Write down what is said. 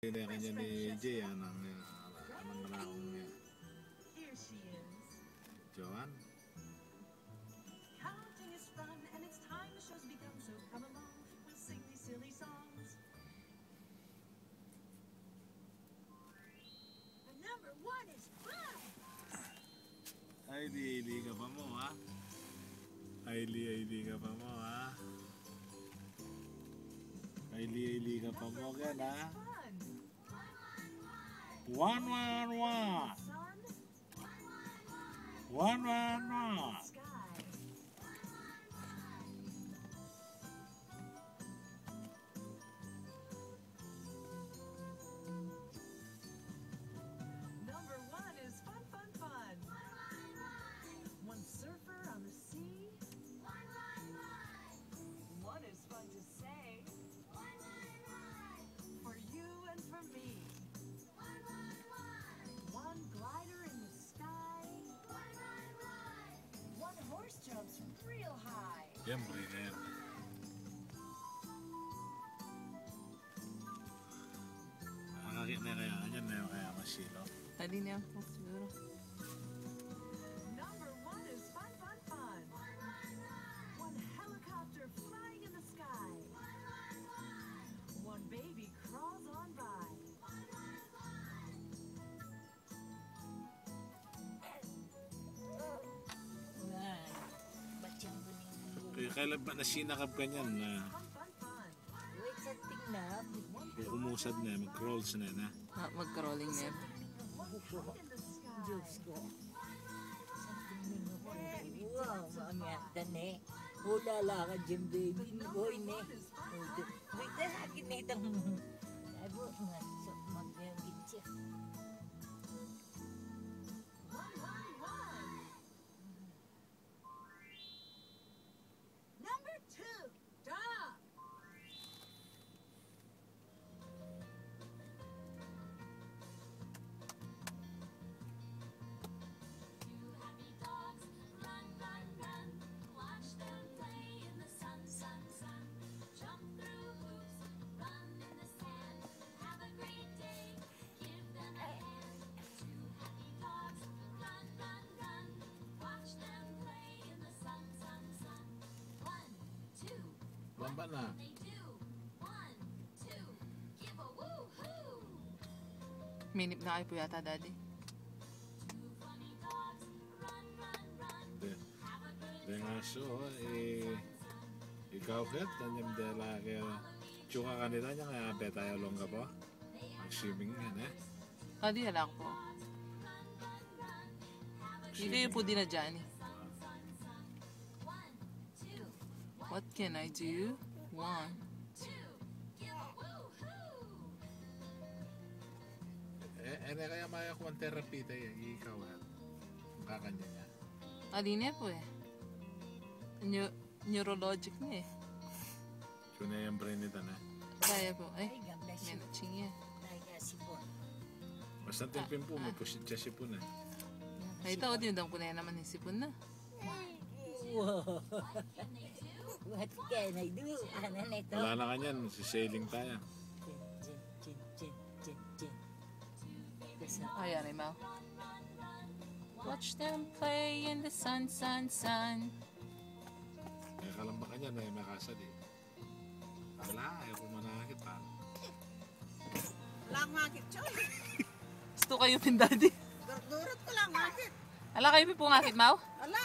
Hindi kanya ni Jay, anong malakong niya. Joan? Counting is fun and it's time the show's begun, so come along, we'll sing these silly songs. And number one is fun! Ay, di ka pa mo, ha? Ay, di ka pa mo, ha? Ay, ka pa mo, gan, ha? 1, 1, 1. 1, 1, 1. Number one is fun, fun, fun. One surfer on the sea. One is fun to say. For you and for me. One glider in the sky. One horse jumps real high. Yan, buli na yan. Nakakit na kaya kanyan na yung kaya masilo. Tadi niya po siguro. Number one is fun, fun, fun. One helicopter flying in the sky. One baby crawls on by. Kaya kailan ba nasinakap ganyan na Fun, fun, fun. Wait, something na. umusad na, mag-crawls na na. Mag-crawling na. In the sky. Diyos ko. Something na. Wow, mamiyata ne. Hula ka dyan, baby. Hoy, ne. Wait, akin na itong... Abo, mag-git siya. One, one, one. Number two, dog. Two happy dogs, run, run, run. Watch them play in the sun, sun, sun. Jump through hoops, run in the sand. Have a great day, give them a hand. Two happy dogs, run, run, run. Watch them play in the sun, sun, sun. 1, 2, Lamba na. they do. 1, 2, give a woo-hoo. Minip na kayo po yata, Daddy. Two funny dogs, run, run, run. Have a good Dahil nga so, ikaw kat, kanyang dala kaya tsuka kanila niya kaya betayo long ka po. Mag-swimming yan, eh. Daddy, hala ko po. Hindi po din na dyan eh. What can I do? 1. Kaya maya ko ang therapy tayo, ikaw at kakanya niya. Adi niya po eh. Neurologic na eh. So na yung brain nito na. Kaya po. Ay, Ay, God bless you. menaching yan. Nagasipon. Basta timpin po, may pusit siya sipon eh. Ay, ito, dinudang ko na yan naman yung sipon na. Wow. What can I do? Ano na ito? Wala na kanyan, sisailing tayo. Chin. Ay, aray mo. Watch them play in the sun, sun, sun. Kaya kalamba kanyan, may makasad eh. Wala, ayaw ko manakit pa. Lang ngakit, Choy. Gusto kayo pin, Daddy. Durot ko lang ngakit. Ala kayo po ngakit, Mau? Ala.